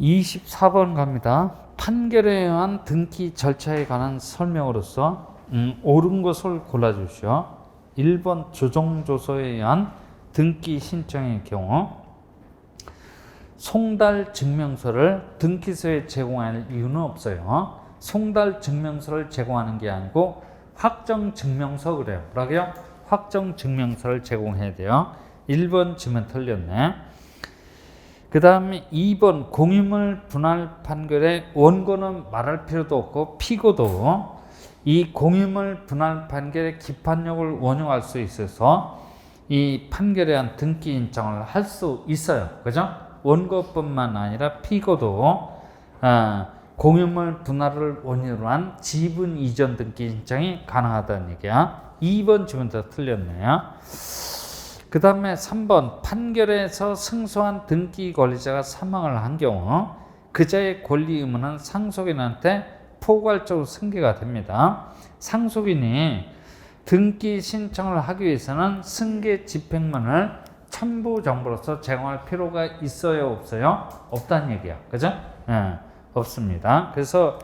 24번 갑니다. 판결에 의한 등기 절차에 관한 설명으로서 옳은 것을 골라주시오. 1번 조정조서에 의한 등기 신청의 경우 송달 증명서를 등기소에 제공할 이유는 없어요. 송달 증명서를 제공하는 게 아니고 확정 증명서 그래요. 뭐라고요? 확정 증명서를 제공해야 돼요. 1번 지면 틀렸네. 그 다음에 2번 공유물 분할 판결의 원고는 말할 필요도 없고 피고도 이 공유물 분할 판결의 기판력을 원용할 수 있어서 이 판결에 대한 등기 신청을 할 수 있어요. 그죠? 원고뿐만 아니라 피고도 공유물 분할을 원인으로 한 지분 이전 등기 신청이 가능하다는 얘기야. 2번 지문 다 틀렸네요. 그 다음에 3번 판결에서 승소한 등기 권리자가 사망을 한 경우 그자의 권리 의무는 상속인한테 포괄적으로 승계가 됩니다. 상속인이 등기 신청을 하기 위해서는 승계 집행문을 첨부 정보로서 제공할 필요가 있어요, 없어요? 없다는 얘기야. 그죠? 네, 없습니다. 그래서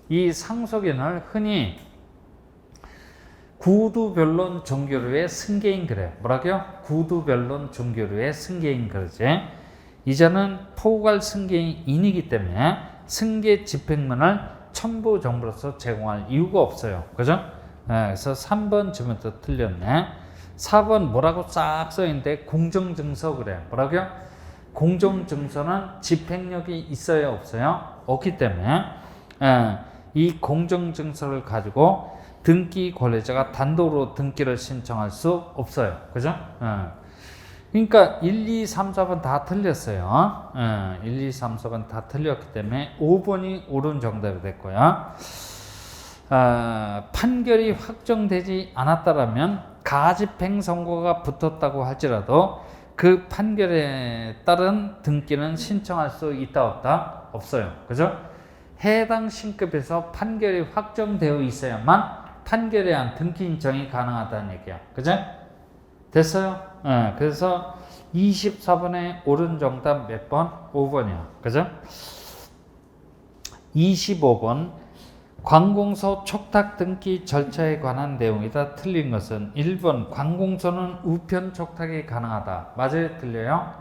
이 상속인을 흔히 구두변론 종교류의 승계인 그래요. 뭐라고요? 구두변론 종교류의 승계인 그러지. 이자는 포괄 승계인이기 때문에 승계 집행문을 첨부 정보로서 제공할 이유가 없어요. 그죠? 네, 그래서 3번 지금부터 틀렸네. 4번 뭐라고 싹 써있는데 공정증서 그래요. 뭐라고요? 공정증서는 집행력이 있어요, 없어요? 없기 때문에 이 공정증서를 가지고 등기 권리자가 단독으로 등기를 신청할 수 없어요. 그죠? 그러니까 1, 2, 3, 4번 다 틀렸어요. 1, 2, 3, 4번 다 틀렸기 때문에 5번이 옳은 정답이 됐고요. 판결이 확정되지 않았다라면 가집행 선고가 붙었다고 할지라도 그 판결에 따른 등기는 신청할 수 있다 없다? 없어요. 그죠? 해당 신급에서 판결이 확정되어 있어야만 판결에 의한 등기 신청이 가능하다는 얘기야. 그죠? 됐어요? 그래서 24번의 옳은 정답 몇 번? 5번이야. 그죠? 25번 관공서 촉탁 등기 절차에 관한 내용이다. 틀린 것은 1번 관공서는 우편 촉탁이 가능하다. 맞아요? 틀려요?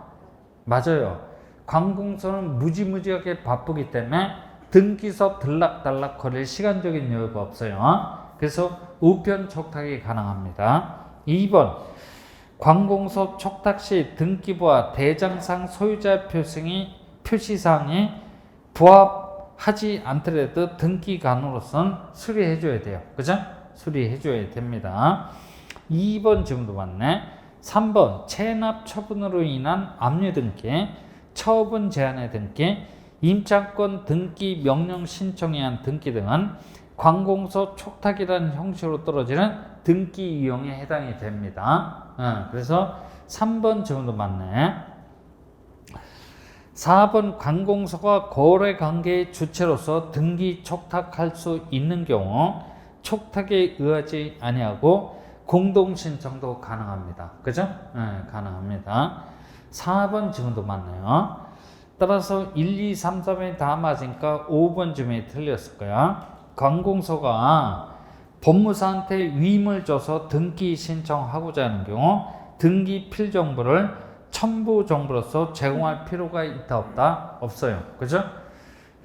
맞아요. 관공서는 무지무지하게 바쁘기 때문에 등기소 들락달락 거릴 시간적인 여유가 없어요. 그래서 우편 촉탁이 가능합니다. 2번 관공서 촉탁 시 등기부와 대장상 소유자 표시사항이 부합하지 않더라도 등기관으로서는 수리해줘야 돼요. 그죠? 수리해줘야 됩니다. 2번 지금도 맞네. 3번 체납 처분으로 인한 압류 등기, 처분 제한의 등기, 임차권 등기 명령 신청에 의한 등기 등은 관공서 촉탁이라는 형식으로 떨어지는 등기 이용에 해당이 됩니다. 그래서 3번 지금도 맞네. 4번 관공서가 거래 관계의 주체로서 등기 촉탁할 수 있는 경우 촉탁에 의하지 아니하고 공동 신청도 가능합니다. 그죠? 가능합니다. 4번 지금도 맞네요. 따라서 1, 2, 3, 4번이 다 맞으니까 5번 쯤에 틀렸을 거야. 관공서가 법무사한테 위임을 줘서 등기 신청하고자 하는 경우 등기 필정보를 첨부 정보로서 제공할 필요가 있다 없다? 없어요. 그죠?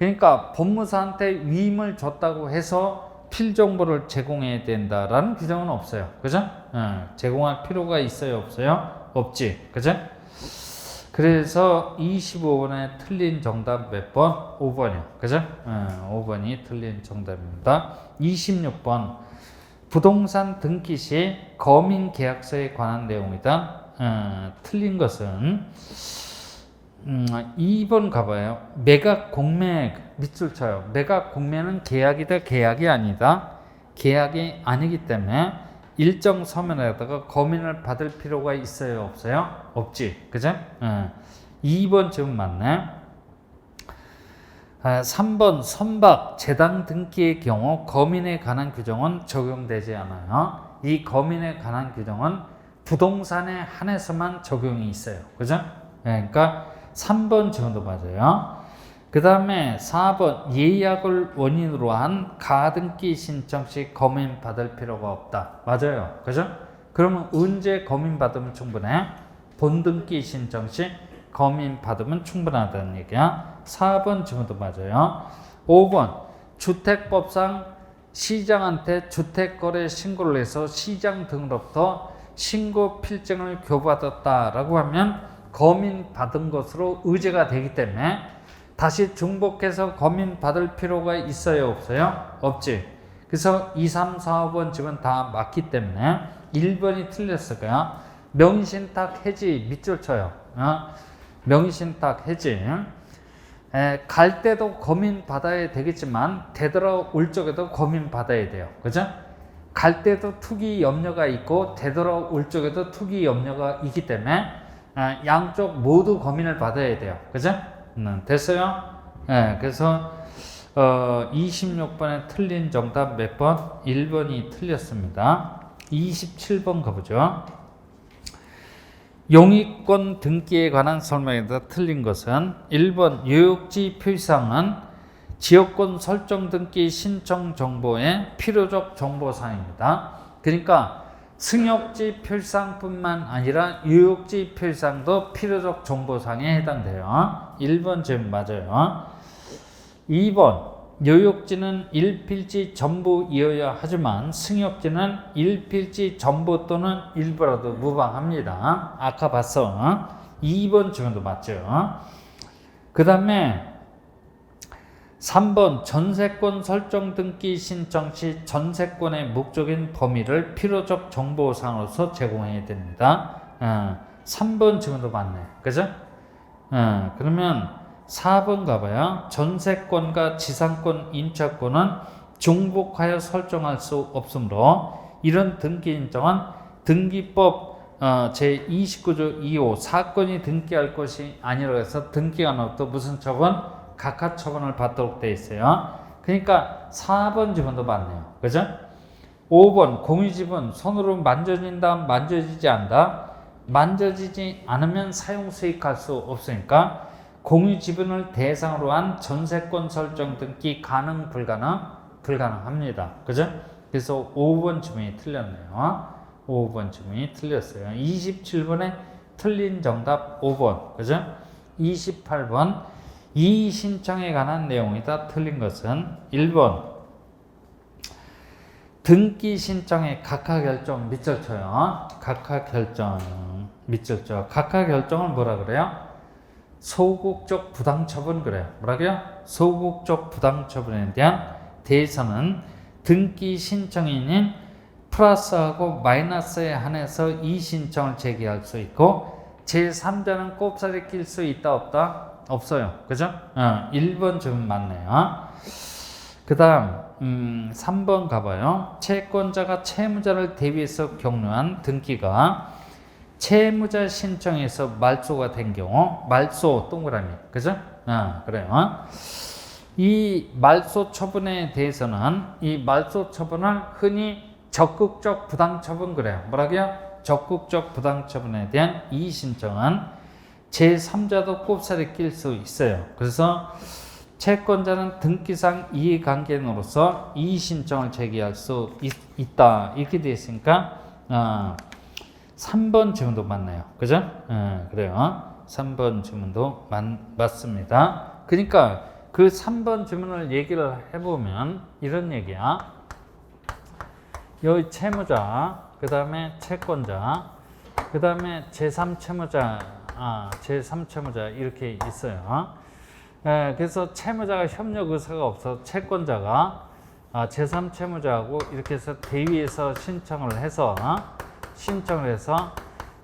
그러니까 법무사한테 위임을 줬다고 해서 필정보를 제공해야 된다라는 규정은 없어요. 그죠? 제공할 필요가 있어요, 없어요? 없지. 그죠? 그래서 25번에 틀린 정답 몇 번? 5번이요. 그죠? 5번이 틀린 정답입니다. 26번 부동산 등기 시 거민 계약서에 관한 내용이다. 틀린 것은 2번 가봐요. 매각 공매 밑줄 쳐요. 매각 공매는 계약이다 계약이 아니다. 계약이 아니기 때문에 일정 서면에다가 거민을 받을 필요가 있어요 없어요? 없지. 그죠? 2번 지금 맞네. 3번 선박 재당 등기의 경우 거민에 관한 규정은 적용되지 않아요. 이 거민에 관한 규정은 부동산에 한해서만 적용이 있어요. 그죠? 그러니까 3번 지금도 맞아요. 그 다음에 4번 예약을 원인으로 한 가등기 신청 시 검인 받을 필요가 없다. 맞아요. 그죠? 그러면 언제 검인 받으면 충분해? 본등기 신청 시 검인 받으면 충분하다는 얘기야. 4번 질문도 맞아요. 5번 주택법상 시장한테 주택거래 신고를 해서 시장 등으로부터 신고 필증을 교부받았다라고 하면 검인 받은 것으로 의제가 되기 때문에 다시 중복해서 검인 받을 필요가 있어요, 없어요? 없지. 그래서 2, 3, 4, 5번 지금 다 맞기 때문에 1번이 틀렸을 거야. 명의신탁 해지 밑줄 쳐요. 명의신탁 해지. 갈 때도 검인 받아야 되겠지만 되돌아올 적에도 검인 받아야 돼요. 그죠? 갈 때도 투기 염려가 있고 되돌아올 적에도 투기 염려가 있기 때문에 양쪽 모두 검인을 받아야 돼요. 그죠? 됐어요? 그래서 26번에 틀린 정답 몇 번? 1번이 틀렸습니다. 27번 가보죠. 용의권 등기에 관한 설명에서 틀린 것은 1번 요역지 표시사항은 지역권 설정 등기 신청 정보의 필요적 정보사항입니다. 그러니까 승역지 표시사항뿐만 아니라 요역지 표시사항도 필요적 정보사항에 해당돼요. 1번 질문 맞아요. 2번 요역지는 일필지 전부이어야 하지만 승역지는 일필지 전부 또는 일부라도 무방합니다. 아까 봤어. 2번 질문도 맞죠. 그 다음에 3번 전세권 설정 등기 신청 시 전세권의 목적인 범위를 필요적 정보상으로서 제공해야 됩니다. 3번 질문도 맞네. 그죠? 그러면 4번 가봐요. 전세권과 지상권 임차권은 중복하여 설정할 수 없으므로 이런 등기 인정은 등기법 제29조 2호 사건이 등기할 것이 아니라고 해서 등기가 나도 무슨 처분? 각하 처분을 받도록 되어 있어요. 그러니까 4번 지문도 맞네요. 그죠? 5번 공유지분 손으로 만져진다, 만져지지 않다. 만져지지 않으면 사용 수익할 수 없으니까 공유지분을 대상으로 한 전세권 설정 등기 가능, 불가능? 불가능합니다. 그죠? 그래서 5번 지문이 틀렸네요. 5번 지문이 틀렸어요. 27번에 틀린 정답 5번. 그죠? 28번 이의 신청에 관한 내용이 다 틀린 것은 1번 등기 신청의 각하 결정 밑줄 쳐요. 각하 결정 밑줄 쳐. 각하 결정을 뭐라 그래요? 소극적 부당처분 그래요. 뭐라고요? 소극적 부당처분에 대한 대해서는 등기 신청인인 플러스하고 마이너스에 한해서 이 신청을 제기할 수 있고 제3자는 꼽사리 낄 수 있다 없다? 없어요. 그죠? 1번 좀 맞네요. 그 다음 3번 가봐요. 채권자가 채무자를 대비해서 격려한 등기가 채무자 신청에서 말소가 된 경우 말소 동그라미 그죠? 그래요. 이 말소 처분에 대해서는 이 말소 처분을 흔히 적극적 부당처분 그래요. 뭐라고요? 적극적 부당처분에 대한 이의 신청은 제3자도 꼽사리 낄 수 있어요. 그래서 채권자는 등기상 이해관계인으로서 이의 신청을 제기할 수 있다. 이렇게 되어 있으니까 3번 질문도 맞네요. 그죠? 그래요. 3번 질문도 맞습니다. 그러니까 그 3번 질문을 얘기를 해보면 이런 얘기야. 여기 채무자, 그 다음에 채권자, 그 다음에 제3채무자, 제3채무자 이렇게 있어요. 그래서 채무자가 협력 의사가 없어서 채권자가 제3채무자하고 이렇게 해서 대위에서 신청을 해서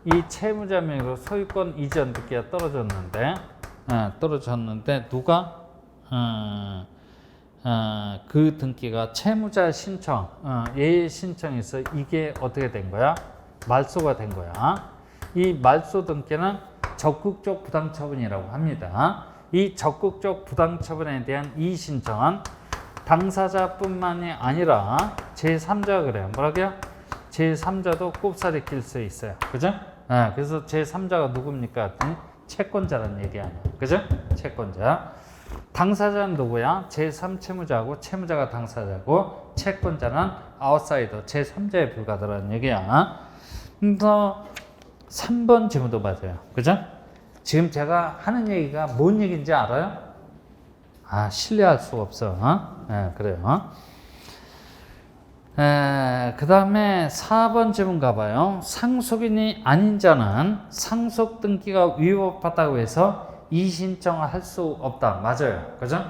이 채무자 명의로 소유권 이전 등기가 떨어졌는데 누가 그 등기가 채무자 신청 얘 신청에서 이게 어떻게 된 거야? 말소가 된 거야. 이 말소 등기는 적극적 부당처분이라고 합니다. 이 적극적 부당처분에 대한 이의 신청은 당사자뿐만이 아니라 제3자가 그래요. 뭐라고요? 제3자도 꼽사리 낄 수 있어요. 그죠? 그래서 제3자가 누굽니까? 채권자라는 얘기 아니에요. 그죠? 채권자. 당사자는 누구야? 제3채무자하고 채무자가 당사자고 채권자는 아웃사이더 제3자에 불과하다는 얘기야. 그래서 3번 질문도 맞아요. 그죠? 지금 제가 하는 얘기가 뭔 얘기인지 알아요? 신뢰할 수가 없어. 그래요. 그 다음에 4번 질문 가봐요. 상속인이 아닌 자는 상속 등기가 위법하다고 해서 이의신청을 할 수 없다. 맞아요. 그죠?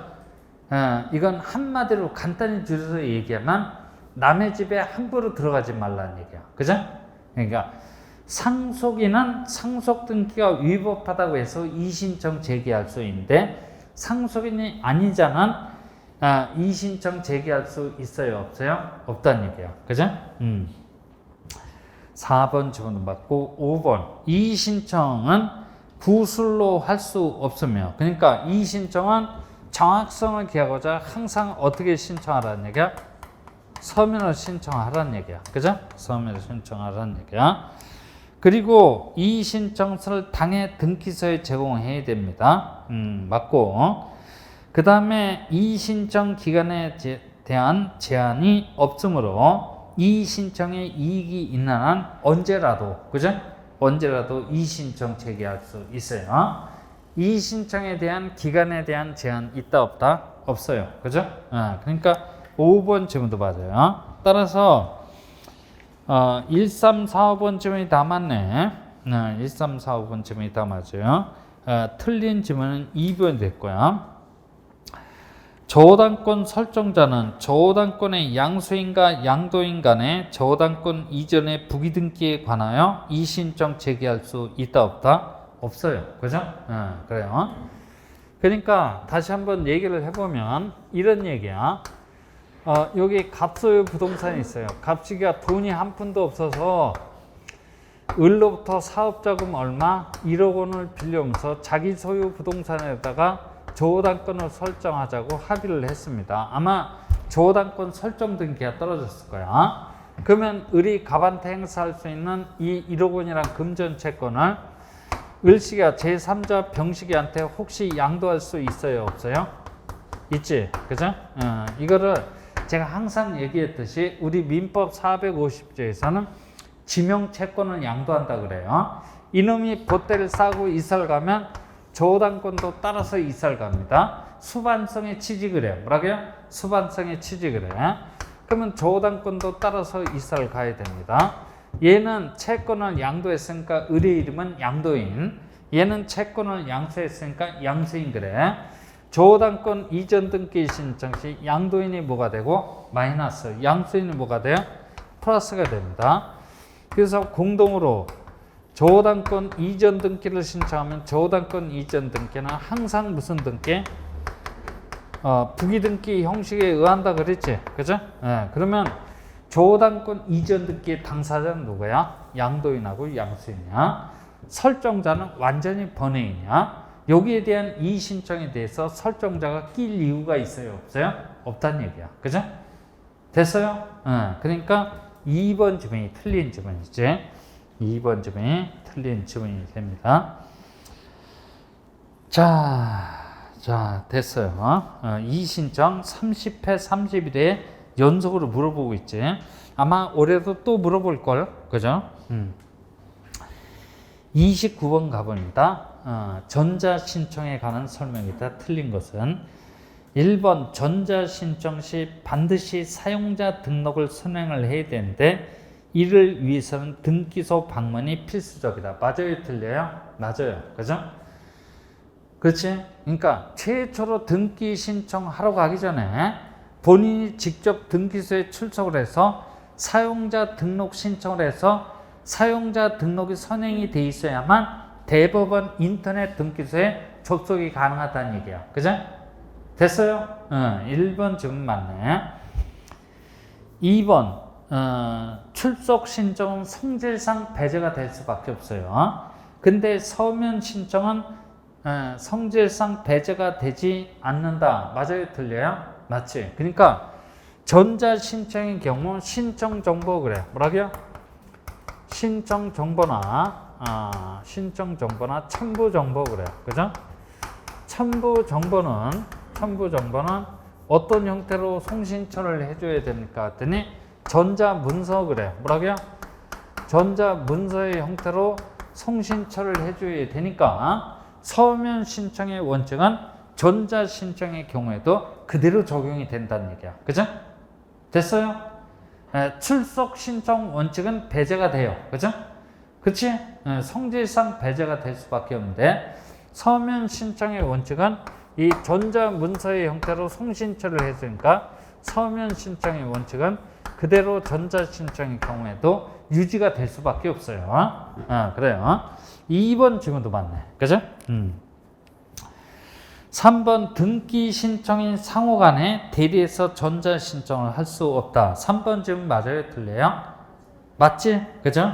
이건 한마디로 간단히 줄여서 얘기하면 남의 집에 함부로 들어가지 말라는 얘기야. 그죠? 그러니까 상속인은 상속 등기가 위법하다고 해서 이의신청 제기할 수 있는데 상속인이 아닌 자는 이의신청 제기할 수 있어요? 없어요? 없다는 얘기야. 그죠? 4번 질문도 맞고 5번 이의신청은 구술로 할 수 없으며 그러니까 이의신청은 정확성을 기하고자 항상 어떻게 신청하라는 얘기야? 서면을 신청하라는 얘기야. 그죠? 서면을 신청하라는 얘기야. 그리고 이의신청서를 당해 등기소에 제공해야 됩니다. 맞고 그 다음에 이의신청 기간에 대한 제한이 없으므로 이의신청에 이익이 있는 한 언제라도 그죠? 언제라도 이의신청 제기할 수 있어요. 이의신청에 대한 기간에 대한 제한 있다 없다? 없어요. 그죠? 그러니까 5번 질문도 맞아요. 따라서 1, 3, 4, 5번 질문이 다 맞네. 1, 3, 4, 5번 질문이 다 맞아요. 틀린 질문은 2번이 됐고요. 저당권 설정자는 저당권의 양수인과 양도인 간의 저당권 이전의 부기등기에 관하여 이의신청 제기할 수 있다 없다? 없어요. 그죠? 그래요. 그러니까 다시 한번 얘기를 해보면 이런 얘기야. 여기 갑소유 부동산이 있어요. 갑시기가 돈이 한 푼도 없어서 을로부터 사업자금 얼마 1억 원을 빌려오면서 자기 소유 부동산에다가 저당권을 설정하자고 합의를 했습니다. 아마 저당권 설정 등기가 떨어졌을 거야. 그러면 을이 갑한테 행사할 수 있는 이 1억 원이란 금전 채권을 을씨가 제3자 병식이한테 혹시 양도할 수 있어요? 없어요? 있지. 그죠? 이거를 제가 항상 얘기했듯이 우리 민법 450조에서는 지명 채권을 양도한다 그래요. 이놈이 보태를 싸고 이사를 가면 저당권도 따라서 이사를 갑니다. 수반성의 취직을 해요. 뭐라고요? 수반성의 취직을 해. 그러면 저당권도 따라서 이사를 가야 됩니다. 얘는 채권을 양도했으니까 을의 이름은 양도인, 얘는 채권을 양수했으니까 양수인 그래. 저당권 이전 등기 신청 시 양도인이 뭐가 되고? 마이너스. 양수인이 뭐가 돼요? 플러스가 됩니다. 그래서 공동으로 저당권 이전 등기를 신청하면 저당권 이전 등기는 항상 무슨 등기? 부기등기 형식에 의한다 그랬지. 그죠? 그러면 저당권 이전 등기의 당사자는 누구야? 양도인하고 양수인이야. 설정자는 완전히 번외인이야. 여기에 대한 이의신청에 대해서 설정자가 낄 이유가 있어요? 없어요? 없다는 얘기야. 그죠? 됐어요? 그러니까 2번 질문이 틀린 질문이지. 2번 질문이 틀린 질문이 됩니다. 자, 됐어요. 이의신청 30회, 31회 연속으로 물어보고 있지. 아마 올해도 또 물어볼걸. 그죠? 29번 가봅니다. 전자신청에 관한 설명이다. 틀린 것은 1번 전자신청 시 반드시 사용자 등록을 선행을 해야 되는데 이를 위해서는 등기소 방문이 필수적이다. 맞아요? 틀려요? 맞아요. 그죠? 그렇지? 그러니까 최초로 등기 신청하러 가기 전에 본인이 직접 등기소에 출석을 해서 사용자 등록 신청을 해서 사용자 등록이 선행이 돼 있어야만 대법원 인터넷 등기소에 접속이 가능하다는 얘기야. 그죠? 됐어요? 1번 질문 맞네. 2번 출석 신청은 성질상 배제가 될 수밖에 없어요. 근데 서면 신청은 성질상 배제가 되지 않는다. 맞아요? 틀려요? 맞지? 그러니까 전자 신청의 경우 신청 정보 그래. 뭐라고요? 신청 정보나 첨부 정보 그래. 그죠? 첨부 정보는 어떤 형태로 송신처를 해줘야 됩니까? 했더니 전자문서 그래요. 뭐라고요? 전자문서의 형태로 송신처를 해줘야 되니까 서면 신청의 원칙은 전자 신청의 경우에도 그대로 적용이 된다는 얘기야. 그죠? 됐어요? 출석 신청 원칙은 배제가 돼요. 그죠? 그치? 성질상 배제가 될 수밖에 없는데 서면 신청의 원칙은 이 전자 문서의 형태로 송신처를 했으니까 서면 신청의 원칙은 그대로 전자 신청의 경우에도 유지가 될 수밖에 없어요. 그래요. 2번 질문도 맞네. 그죠? 3번 등기 신청인 상호 간에 대리해서 전자 신청을 할 수 없다. 3번 질문 맞아요? 틀려요? 맞지? 그죠?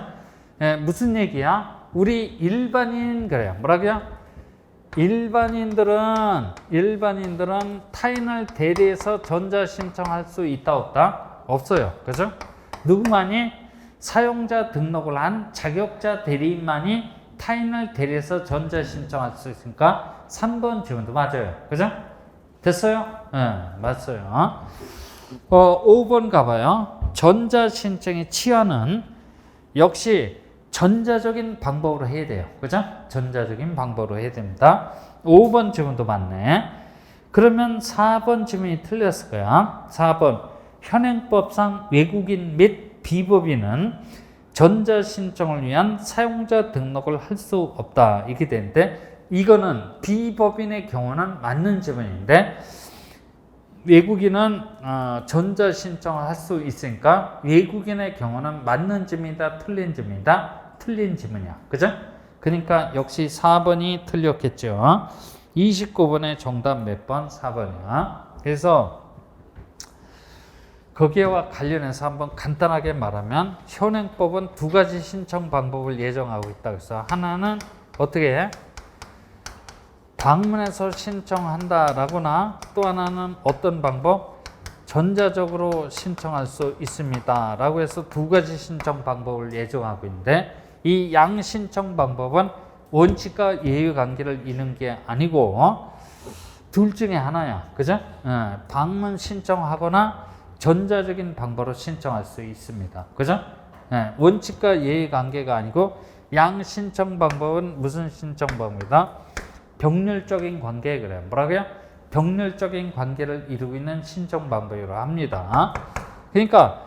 무슨 얘기야? 우리 일반인 그래요. 뭐라고요? 일반인들은 타인을 대리해서 전자 신청할 수 있다 없다? 없어요. 그죠? 누구만이? 사용자 등록을 한 자격자 대리인만이 타인을 대리해서 전자 신청할 수 있으니까 3번 질문도 맞아요. 그죠? 됐어요? 맞아요. 5번 가봐요. 전자 신청의 취하는 역시 전자적인 방법으로 해야 돼요. 그죠? 전자적인 방법으로 해야 됩니다. 5번 질문도 맞네. 그러면 4번 질문이 틀렸을 거야. 4번. 현행법상 외국인 및 비법인은 전자 신청을 위한 사용자 등록을 할 수 없다. 이렇게 되는데, 이거는 비법인의 경우는 맞는 질문인데, 외국인은 전자 신청을 할 수 있으니까 외국인의 경우는 맞는 질문이다, 틀린 질문이다? 틀린 질문이야. 그죠? 그러니까 역시 4번이 틀렸겠죠. 29번의 정답 몇 번? 4번이야. 그래서 거기와 관련해서 한번 간단하게 말하면 현행법은 두 가지 신청 방법을 예정하고 있다. 그래서 하나는 어떻게 해? 방문해서 신청한다라거나 또 하나는 어떤 방법? 전자적으로 신청할 수 있습니다. 라고 해서 두 가지 신청 방법을 예정하고 있는데 이 양 신청 방법은 원칙과 예외 관계를 잇는 게 아니고 둘 중에 하나야. 그죠? 방문 신청하거나 전자적인 방법으로 신청할 수 있습니다. 그죠? 원칙과 예외 관계가 아니고 양 신청 방법은 무슨 신청 방법이다? 병렬적인 관계 그래요. 뭐라고요? 병렬적인 관계를 이루고 있는 신청 방법이라고 합니다. 그러니까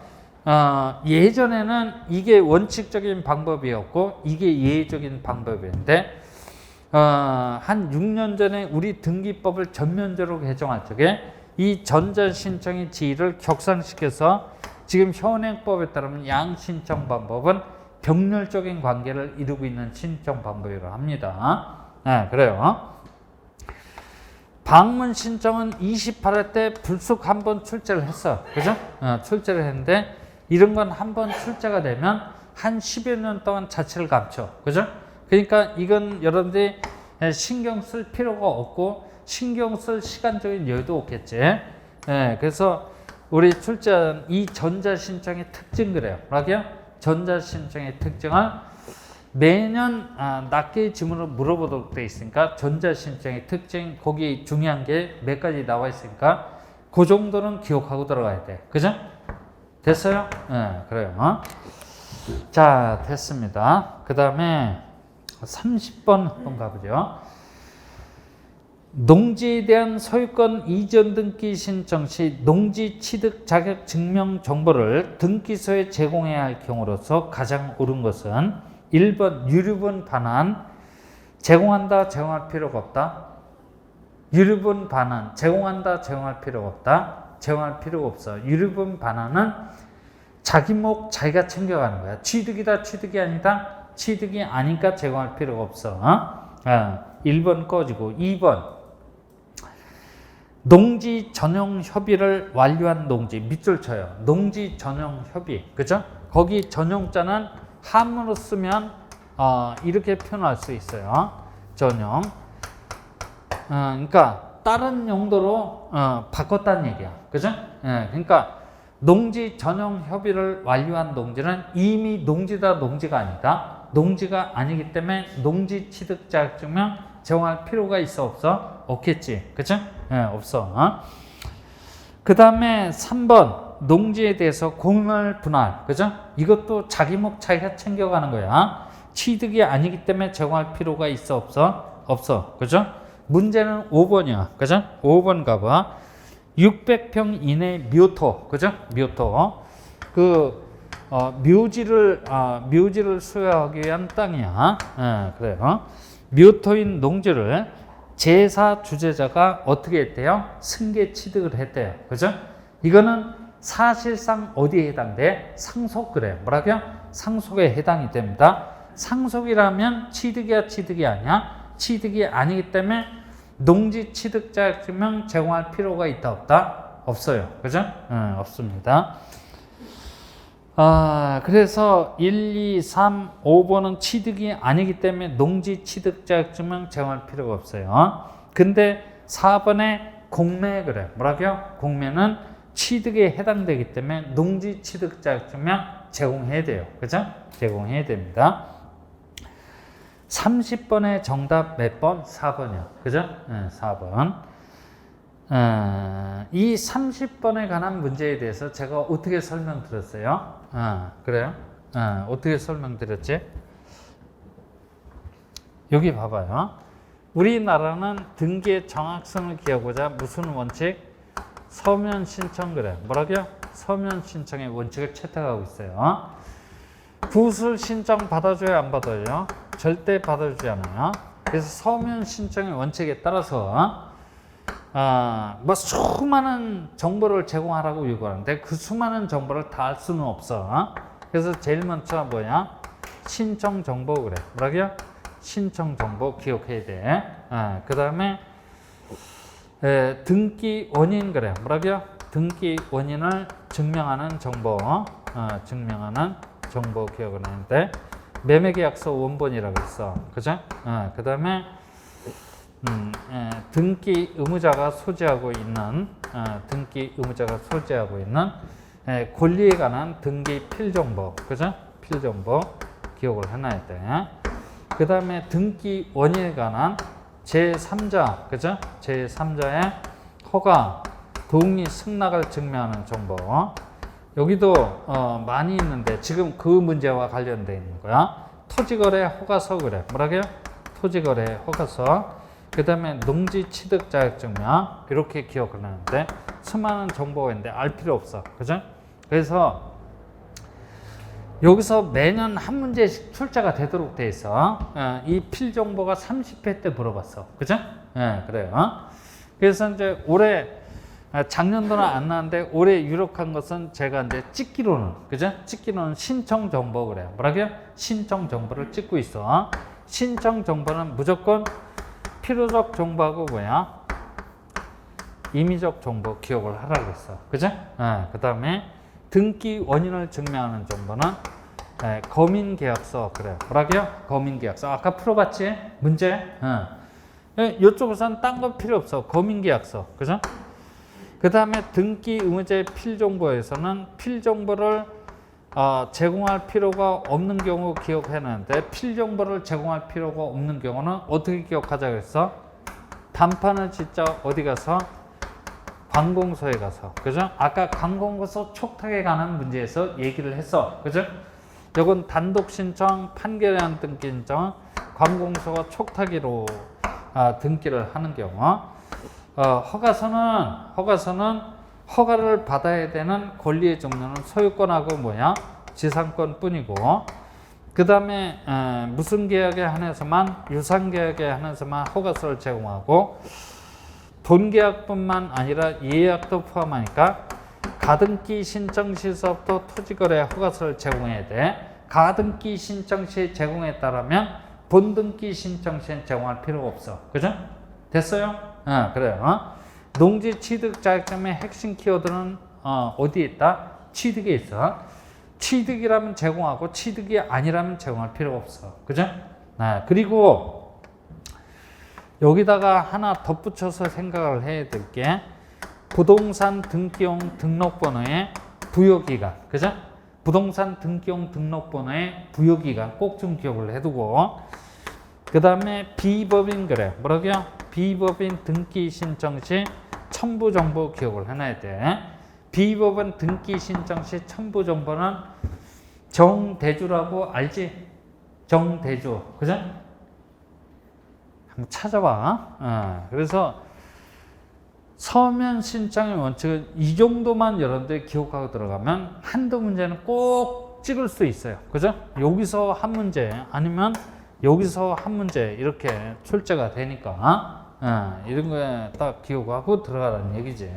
예전에는 이게 원칙적인 방법이었고 이게 예외적인 방법이었는데 한 6년 전에 우리 등기법을 전면적으로 개정할 적에 이 전자신청의 지위를 격상시켜서 지금 현행법에 따르면 양신청 방법은 병렬적인 관계를 이루고 있는 신청 방법이라고 합니다. 그래요. 방문 신청은 28회 때 불쑥 한번 출제를 했어. 그죠? 출제를 했는데 이런 건 한번 출제가 되면 한 10여 년 동안 자취를 감춰. 그죠? 그러니까 이건 여러분들이 신경 쓸 필요가 없고 신경 쓸 시간적인 여유도 없겠지. 그래서 우리 출제한 이 전자신청의 특징 그래요. 뭐라고요? 전자신청의 특징을 매년 낱개의 질문으로 물어보도록 되어 있으니까 전자신청의 특징 거기 중요한 게 몇 가지 나와 있으니까 그 정도는 기억하고 들어가야 돼. 그죠? 됐어요? 그래요. 자, 됐습니다. 그 다음에 30번 한번 가보죠. 농지에 대한 소유권 이전 등기 신청 시 농지 취득 자격 증명 정보를 등기소에 제공해야 할 경우로서 가장 옳은 것은 1번 유류분 반환 제공한다 제공할 필요가 없다. 유류분 반환 제공한다 제공할 필요가 없다. 제공할 필요가 없어. 유류분 반환은 자기 목 자기가 챙겨가는 거야. 취득이다 취득이 아니다. 취득이 아니까 제공할 필요가 없어. 1번 꺼지고 2번 농지 전용 협의를 완료한 농지 밑줄 쳐요. 농지 전용 협의. 그죠? 거기 전용자는 한문으로 쓰면 이렇게 표현할 수 있어요. 전용. 그러니까 다른 용도로 바꿨다는 얘기야. 그죠? 그러니까 농지 전용 협의를 완료한 농지는 이미 농지다 농지가 아니다. 농지가 아니기 때문에 농지 취득 자격증명 제공할 필요가 있어 없어? 없겠지. 그죠? 없어. 그 다음에 3번 농지에 대해서 공유할 분할. 그죠? 이것도 자기 목 자기가 챙겨가는 거야. 취득이 아니기 때문에 제공할 필요가 있어 없어? 없어. 그죠? 문제는 5번이야. 그죠? 5번 가봐. 600평 이내 묘토. 그죠? 묘토. 묘지를 수여하기 위한 땅이야. 그래요. 묘토인 농지를 제사 주재자가 어떻게 했대요? 승계 취득을 했대요. 그죠? 이거는 사실상 어디에 해당돼? 상속 그래요. 뭐라고요? 상속에 해당이 됩니다. 상속이라면 취득이야, 취득이 아니야? 취득이 아니기 때문에 농지 취득 자격증명 제공할 필요가 있다, 없다? 없어요. 그죠? 없습니다. 그래서 1, 2, 3, 5번은 취득이 아니기 때문에 농지 취득 자격증명 제공할 필요가 없어요. 근데 4번에 공매 그래. 뭐라고요? 공매는 취득에 해당되기 때문에 농지 취득 자격증명 제공해야 돼요. 그죠? 제공해야 됩니다. 30번의 정답 몇 번? 4번이요. 그죠? 4번. 이 30번에 관한 문제에 대해서 제가 어떻게 설명드렸어요? 그래요? 어떻게 설명드렸지? 여기 봐봐요. 우리나라는 등기의 정확성을 기하고자 무슨 원칙? 서면 신청 그래. 뭐라고요? 서면 신청의 원칙을 채택하고 있어요. 구술 신청 받아줘야 안 받아요? 절대 받아주지 않아요. 그래서 서면 신청의 원칙에 따라서 뭐 수많은 정보를 제공하라고 요구하는데 그 수많은 정보를 다 할 수는 없어. 그래서 제일 먼저 뭐야? 신청 정보 그래. 뭐라고요? 신청 정보 기억해야 돼. 그 다음에 등기 원인 그래. 뭐라고요? 등기 원인을 증명하는 정보. 증명하는 정보 기억을 하는데 매매계약서 원본이라고 있어. 그죠? 그 다음에 등기 의무자가 소지하고 있는 권리에 관한 등기 필정보. 그죠? 필정보 기억을 해놔야 돼. 그 다음에 등기 원인에 관한 제3자. 그죠? 제3자의 허가, 동의, 승낙을 증명하는 정보. 여기도 많이 있는데 지금 그 문제와 관련되어 있는 거야. 토지거래 허가서 그래. 뭐라고요? 토지거래 허가서. 그 다음에 농지 취득 자격증명. 이렇게 기억을 하는데 수많은 정보가 있는데 알 필요 없어. 그죠? 그래서 여기서 매년 한 문제씩 출제가 되도록 돼 있어. 이 필정보가 30회 때 물어봤어. 그죠? 그래요. 그래서 이제 올해 작년도는 안 나왔는데 올해 유력한 것은 제가 이제 찍기로는, 그죠? 찍기로는 신청 정보 그래요. 뭐라고요? 신청 정보를 찍고 있어. 신청 정보는 무조건 필요적 정보하고 뭐야? 임의적 정보 기억을 하라고 했어. 그죠? 그 다음에 등기 원인을 증명하는 정보는 거민계약서 그래요. 뭐라고요? 거민계약서. 아까 풀어봤지? 문제? 이쪽에서는 딴 거 필요 없어. 거민계약서. 그죠? 그 다음에 등기 의무자의 필정보에서는 필정보를 제공할 필요가 없는 경우 기억해놨는데 필정보를 제공할 필요가 없는 경우는 어떻게 기억하자 그랬어? 단판을 진짜 어디 가서? 관공서에 가서. 그죠? 아까 관공서 촉탁에 관한 문제에서 얘기를 했어. 그죠? 이건 단독 신청, 판결에 의한 등기 신청, 관공서가 촉탁으로 등기를 하는 경우. 허가서는 허가를 받아야 되는 권리의 종류는 소유권하고 뭐야? 지상권 뿐이고, 그 다음에 무슨 계약에 한해서만, 유상계약에 한해서만 허가서를 제공하고, 본계약뿐만 아니라 예약도 포함하니까 가등기 신청 시서부터 토지거래 허가서를 제공해야 돼. 가등기 신청 시 제공에 따르면 본등기 신청 시엔 제공할 필요가 없어. 그죠? 됐어요? 그래요. 농지 취득 자격증의 핵심 키워드는 어디에 있다? 취득에 있어. 취득이라면 제공하고 취득이 아니라면 제공할 필요가 없어. 그죠? 그리고 여기다가 하나 덧붙여서 생각을 해야 될 게 부동산 등기용 등록번호의 부여기간. 그죠? 부동산 등기용 등록번호의 부여기간 꼭 좀 기억을 해두고 그 다음에 비법인 그래. 뭐라고요? 비법인 등기 신청 시 첨부 정보 기억을 해놔야 돼. 비법인 등기 신청 시 첨부 정보는 정대주라고 알지? 정대주. 그죠? 한번 찾아봐. 그래서 서면 신청의 원칙은 이 정도만 여러분들이 기억하고 들어가면 한두 문제는 꼭 찍을 수 있어요. 그죠? 여기서 한 문제 아니면 여기서 한 문제 이렇게 출제가 되니까 이런 거에 딱 기억하고 들어가라는 얘기지.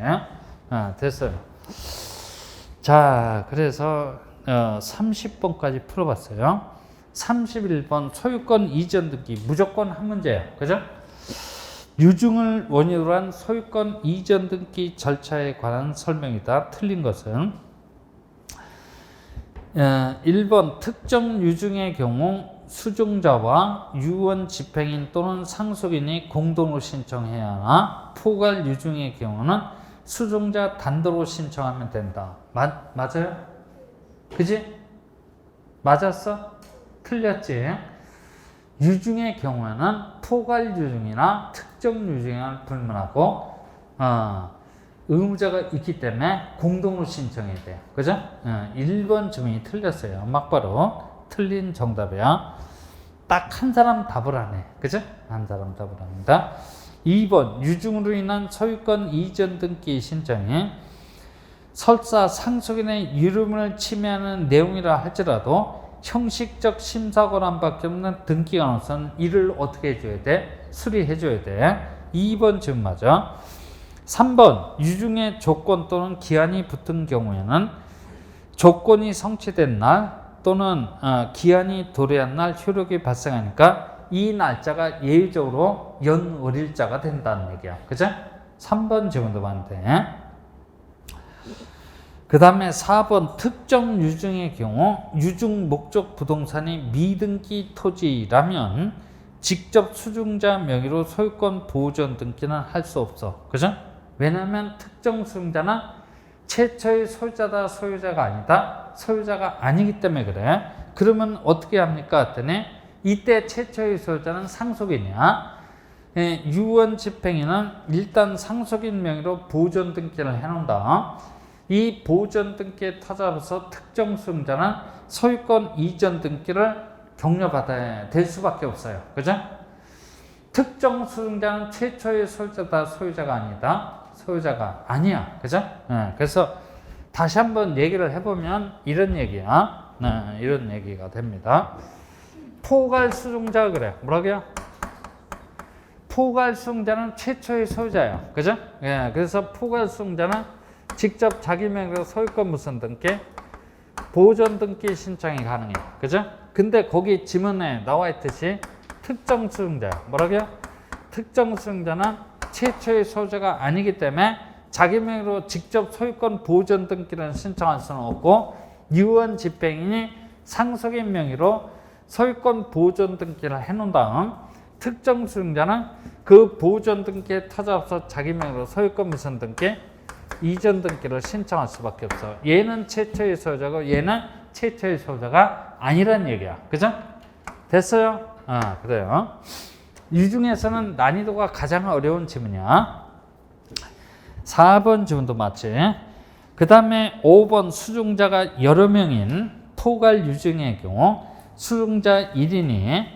됐어요. 자, 그래서 30번까지 풀어봤어요. 31번 소유권 이전 등기 무조건 한 문제예요. 그죠? 유증을 원인으로 한 소유권 이전 등기 절차에 관한 설명이다. 틀린 것은 1번 특정 유증의 경우 수증자와 유언 집행인 또는 상속인이 공동으로 신청해야 하나 포괄 유증의 경우는 수증자 단독으로 신청하면 된다. 맞아요? 그지? 맞았어? 틀렸지? 유증의 경우에는 포괄 유증이나 특정 유증을 불문하고 의무자가 있기 때문에 공동으로 신청해야 돼요. 그죠? 1번 증명이 틀렸어요. 막바로 틀린 정답이야. 딱 한 사람 답을 하네. 그죠? 한 사람 답을 합니다. 2번 유증으로 인한 소유권 이전 등기 신청이 설사 상속인의 이름을 침해하는 내용이라 할지라도 형식적 심사 권한밖에 없는 등기 가능성은 이를 어떻게 해줘야 돼? 수리해줘야 돼. 2번 지금 맞아. 3번 유증의 조건 또는 기한이 붙은 경우에는 조건이 성취된 날 또는 기한이 도래한 날 효력이 발생하니까 이 날짜가 예외적으로 연월일자가 된다는 얘기야. 그죠? 3번 지문도 맞는데. 그 다음에 4번 특정 유증의 경우 유증 목적 부동산이 미등기 토지라면 직접 수증자 명의로 소유권 보존 등기는 할 수 없어. 그죠? 왜냐하면 특정 수증자는 최초의 소유자다 소유자가 아니다. 소유자가 아니기 때문에 그래. 그러면 어떻게 합니까? 했더니 이때 최초의 소유자는 상속인이야. 유언 집행인은 일단 상속인 명의로 보존 등기를 해놓는다. 이 보존 등기에 타잡아서 특정 수증자는 소유권 이전 등기를 격려받아야 될 수밖에 없어요. 그죠? 특정 수증자는 최초의 소유자다 소유자가 아니다. 소유자가 아니야. 그죠? 그래서 다시 한번 얘기를 해보면 이런 얘기야. 이런 얘기가 됩니다. 포괄 수증자 그래. 뭐라고요? 포괄 수증자는 최초의 소유자예요. 그죠? 그래서 포괄 수증자는 직접 자기 명의로 소유권 무슨 등기, 보존 등기 신청이 가능해요. 그죠? 근데 거기 지문에 나와 있듯이 특정 수증자, 뭐라고요? 특정 수증자는 최초의 소유자가 아니기 때문에 자기 명의로 직접 소유권 보존 등기를 신청할 수는 없고 유언 집행인이 상속인 명의로 소유권 보존 등기를 해놓은 다음 특정 수증자는 그 보존 등기에 타잡아서 자기 명의로 소유권 무슨 등기, 이전 등기를 신청할 수밖에 없어. 얘는 최초의 소유자고 얘는 최초의 소유자가 아니란 얘기야. 그죠? 됐어요? 그래요. 이 중에서는 난이도가 가장 어려운 지문이야. 4번 지문도 맞지? 그 다음에 5번 수증자가 여러 명인 포괄 유증의 경우 수증자 1인이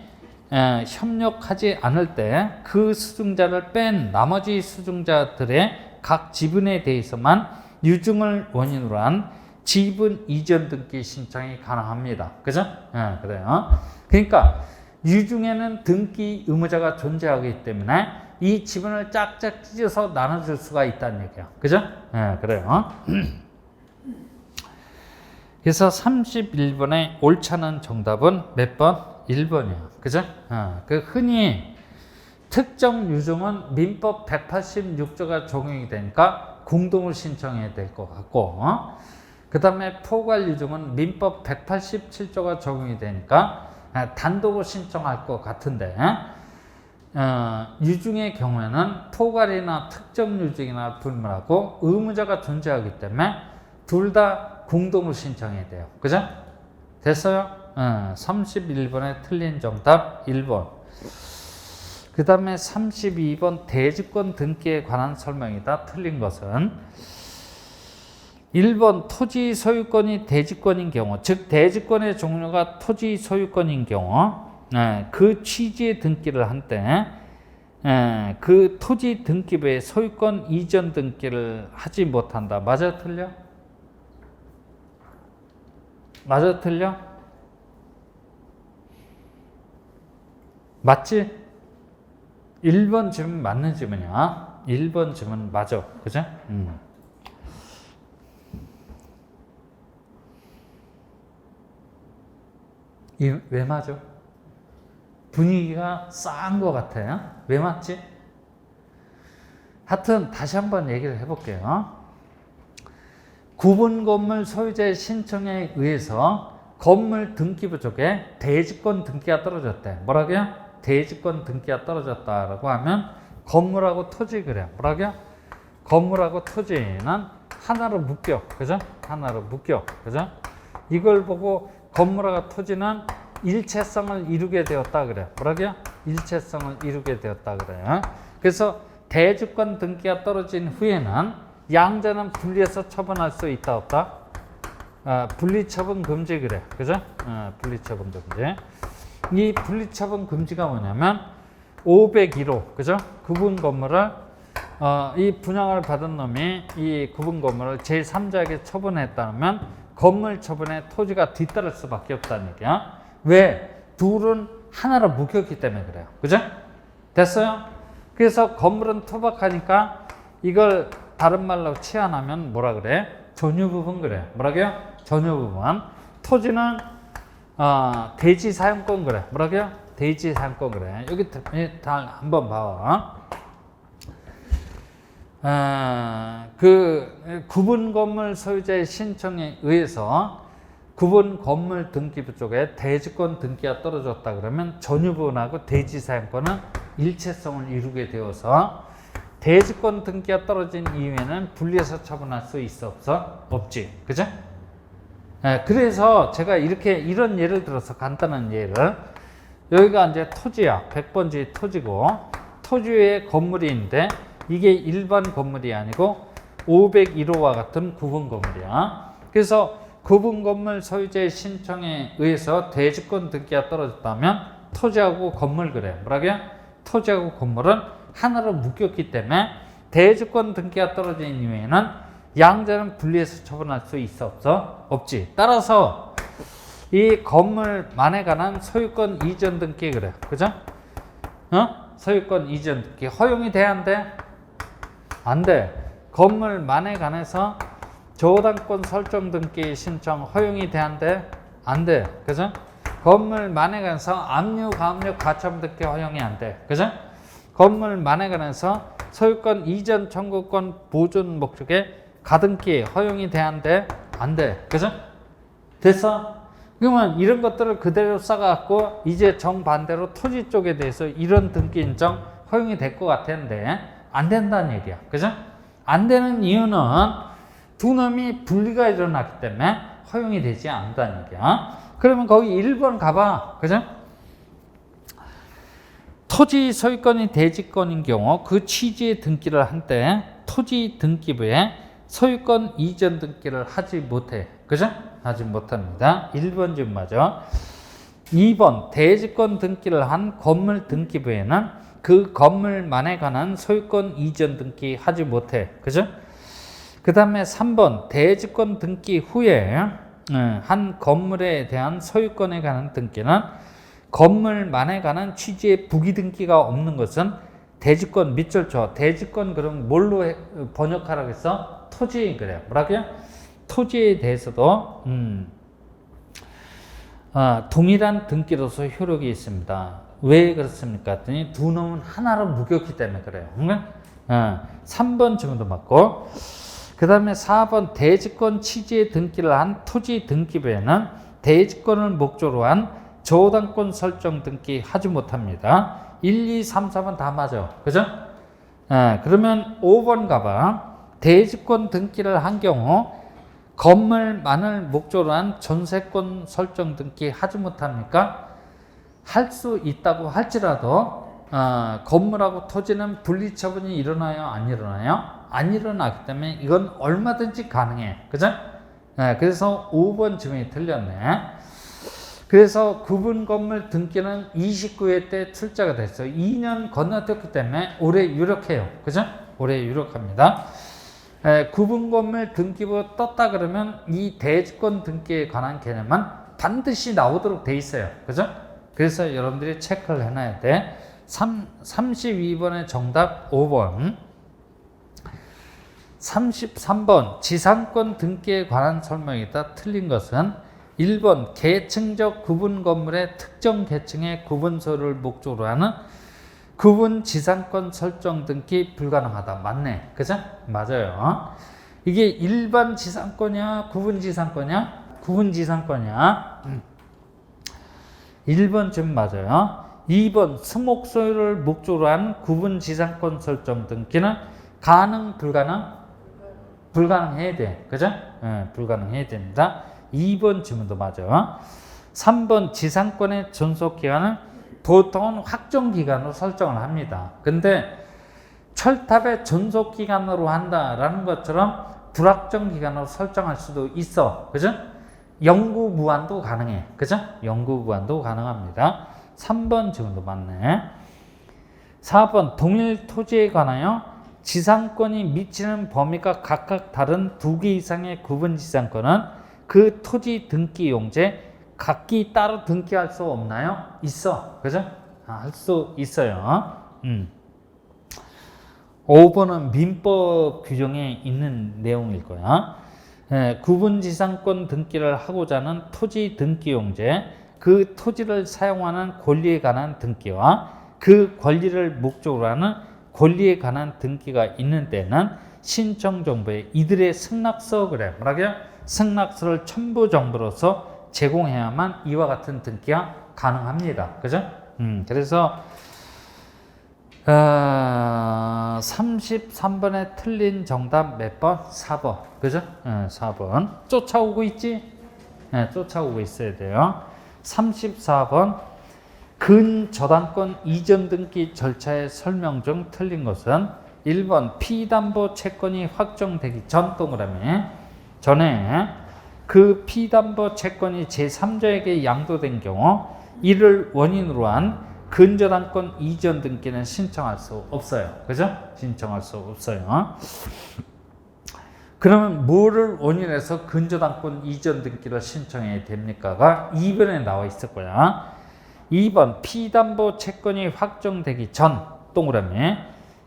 협력하지 않을 때 그 수증자를 뺀 나머지 수증자들의 각 지분에 대해서만 유증을 원인으로 한 지분 이전 등기 신청이 가능합니다. 그죠? 그래요. 그러니까 유증에는 등기 의무자가 존재하기 때문에 이 지분을 짝짝 찢어서 나눠줄 수가 있다는 얘기야. 그죠? 그래요. 그래서 31번의 옳지 않은 정답은 몇 번? 1번이야. 그죠? 그 흔히 특정 유증은 민법 186조가 적용이 되니까 공동을 신청해야 될 것 같고, 그 다음에 포괄 유증은 민법 187조가 적용이 되니까 단독으로 신청할 것 같은데, 유증의 경우에는 포괄이나 특정 유증이나 불문하고 의무자가 존재하기 때문에 둘 다 공동으로 신청해야 돼요. 그죠? 됐어요? 31번에 틀린 정답 1번. 그 다음에 32번 대지권 등기에 관한 설명이다. 틀린 것은 1번 토지 소유권이 대지권인 경우, 즉 대지권의 종류가 토지 소유권인 경우 그 취지의 등기를 한 때 그 토지 등기부에 소유권 이전 등기를 하지 못한다. 맞아 틀려? 맞아 틀려? 맞지? 1번 질문 맞는 질문이야. 1번 질문 맞아. 그죠? 왜 맞아? 분위기가 싸한 것 같아요. 왜 맞지? 하여튼 다시 한번 얘기를 해볼게요. 구분 건물 소유자의 신청에 의해서 건물 등기부 쪽에 대지권 등기가 떨어졌대. 뭐라고요? 대지권 등기가 떨어졌다라고 하면 건물하고 토지 그래. 뭐라고요? 건물하고 토지는 하나로 묶여. 그죠? 하나로 묶여. 그죠? 이걸 보고 건물하고 토지는 일체성을 이루게 되었다 그래. 뭐라고요? 일체성을 이루게 되었다 그래. 그래서 대지권 등기가 떨어진 후에는 양자는 분리해서 처분할 수 있다 없다? 분리처분 금지 그래. 그죠? 분리처분 금지. 이 분리처분 금지가 뭐냐면 501호 그죠? 구분 건물을 이 분양을 받은 놈이 이 구분 건물을 제3자에게 처분했다면 건물 처분에 토지가 뒤따를 수밖에 없다는 얘기야. 왜? 둘은 하나로 묶였기 때문에 그래요. 그죠? 됐어요? 그래서 건물은 투박하니까 이걸 다른 말로 치환하면 뭐라 그래? 전유부분 그래. 뭐라고요? 전유부분. 토지는 대지 사용권 그래. 뭐라고요? 대지 사용권 그래. 여기 다 한번 봐. 그 구분 건물 소유자의 신청에 의해서 구분 건물 등기부 쪽에 대지권 등기가 떨어졌다 그러면 전유부분하고 대지 사용권은 일체성을 이루게 되어서 대지권 등기가 떨어진 이후에는 분리해서 처분할 수 있어 없어? 없지. 그죠? 그래서 제가 이런 예를 들어서 간단한 예를 여기가 이제 토지야. 100번지 토지고 토지 위에 건물이 있는데 이게 일반 건물이 아니고 501호와 같은 구분 건물이야. 그래서 구분 건물 소유자의 신청에 의해서 대지권 등기가 떨어졌다면 토지하고 건물 그래. 뭐라고요? 토지하고 건물은 하나로 묶였기 때문에 대지권 등기가 떨어진 이후에는 양자는 분리해서 처분할 수 있어 없어? 없지. 따라서 이 건물만에 관한 소유권 이전 등기 그래. 그죠? 소유권 이전 등기 허용이 돼? 안 돼? 안 돼. 건물만에 관해서 저당권 설정 등기 신청 허용이 돼? 안 돼? 안 돼. 그죠? 건물만에 관해서 압류, 가압류, 가처분 등기 허용이 안 돼. 그죠? 건물만에 관해서 소유권 이전 청구권 보존 목적의 가등기 허용이 돼? 안 돼? 안 돼. 그죠? 됐어? 그러면 이런 것들을 그대로 써갖고 이제 정반대로 토지 쪽에 대해서 이런 등기 인정 허용이 될 것 같았는데 안 된다는 얘기야. 그죠? 안 되는 이유는 두 놈이 분리가 일어났기 때문에 허용이 되지 않는다는 얘기야. 그러면 거기 1번 가봐. 그죠? 토지 소유권이 대지권인 경우 그 취지의 등기를 한 때 토지 등기부에 소유권 이전 등기를 하지 못해. 그죠? 하지 못합니다. 1번 좀 맞아. 2번 대지권 등기를 한 건물 등기부에는 그 건물만에 관한 소유권 이전 등기 하지 못해. 그죠? 그 다음에 3번 대지권 등기 후에 한 건물에 대한 소유권에 관한 등기는 건물만에 관한 취지의 부기 등기가 없는 것은 대지권 밑줄쳐. 대지권 그럼 뭘로 번역하라고 했어? 토지 그래요. 뭐라고요? 토지에 대해서도 동일한 등기로서 효력이 있습니다. 왜 그렇습니까? 했더니 두 놈은 하나로 묶였기 때문에 그래요. 3번 질문도 맞고 그 다음에 4번 대지권 취지의 등기를 한 토지 등기부에는 대지권을 목적으로 한 저당권 설정 등기 하지 못합니다. 1, 2, 3, 4번 다 맞아. 그죠? 그러면 5번 가봐. 대지권 등기를 한 경우 건물만을 목적으로 한 전세권 설정 등기 하지 못합니까? 할 수 있다고 할지라도 건물하고 토지는 분리처분이 일어나요? 안 일어나요? 안 일어나기 때문에 이건 얼마든지 가능해. 그죠? 그래서 5번 질문이 틀렸네. 그래서 구분 건물 등기는 29회 때 출자가 됐어요. 2년 건너뛰었기 때문에 올해 유력해요. 그죠? 올해 유력합니다. 구분 건물 등기부 떴다 그러면 이 대주권 등기에 관한 개념은 반드시 나오도록 돼 있어요. 그죠? 그래서 여러분들이 체크를 해놔야 돼. 32번의 정답 5번. 33번 지상권 등기에 관한 설명이다. 틀린 것은 1번 계층적 구분 건물의 특정 계층의 구분소를 목적으로 하는 구분 지상권 설정 등기 불가능하다. 맞네. 그죠? 맞아요. 이게 일반 지상권이야? 구분 지상권이야? 구분 지상권이야. 1번 좀 맞아요. 2번 수목소유를 목적으로 한 구분 지상권 설정 등기는 가능, 불가능? 불가능해야 돼. 그죠? 불가능해야 됩니다. 2번 질문도 맞아요. 3번 지상권의 존속기간은 보통은 확정기간으로 설정을 합니다. 근데 철탑의 존속기간으로 한다라는 것처럼 불확정기간으로 설정할 수도 있어. 그죠? 영구 무한도 가능해. 그죠? 영구 무한도 가능합니다. 3번 질문도 맞네. 4번 동일 토지에 관하여 지상권이 미치는 범위가 각각 다른 2개 이상의 구분 지상권은 그 토지 등기 용지에 각기 따로 등기할 수 없나요? 있어. 그죠? 할 수 있어요. 5번은 민법 규정에 있는 내용일 거야. 구분 지상권 등기를 하고자 하는 토지 등기 용지에 그 토지를 사용하는 권리에 관한 등기와 그 권리를 목적으로 하는 권리에 관한 등기가 있는 때는 신청 정보에 이들의 승낙서 그래. 뭐라고요? 승낙서를 첨부 정보로서 제공해야만 이와 같은 등기가 가능합니다. 그죠? 그래서 33번에 틀린 정답 몇 번? 4번. 그죠? 4번. 쫓아오고 있지? 쫓아오고 있어야 돼요. 34번. 근저당권 이전 등기 절차의 설명 중 틀린 것은 1번 피담보 채권이 확정되기 전 동그라미 전에 그 피담보 채권이 제3자에게 양도된 경우 이를 원인으로 한 근저당권 이전 등기는 신청할 수 없어요. 그죠? 신청할 수 없어요. 그러면 뭐를 원인해서 근저당권 이전 등기를 신청해야 됩니까가 2번에 나와 있을 거야. 2번 피담보 채권이 확정되기 전 동그라미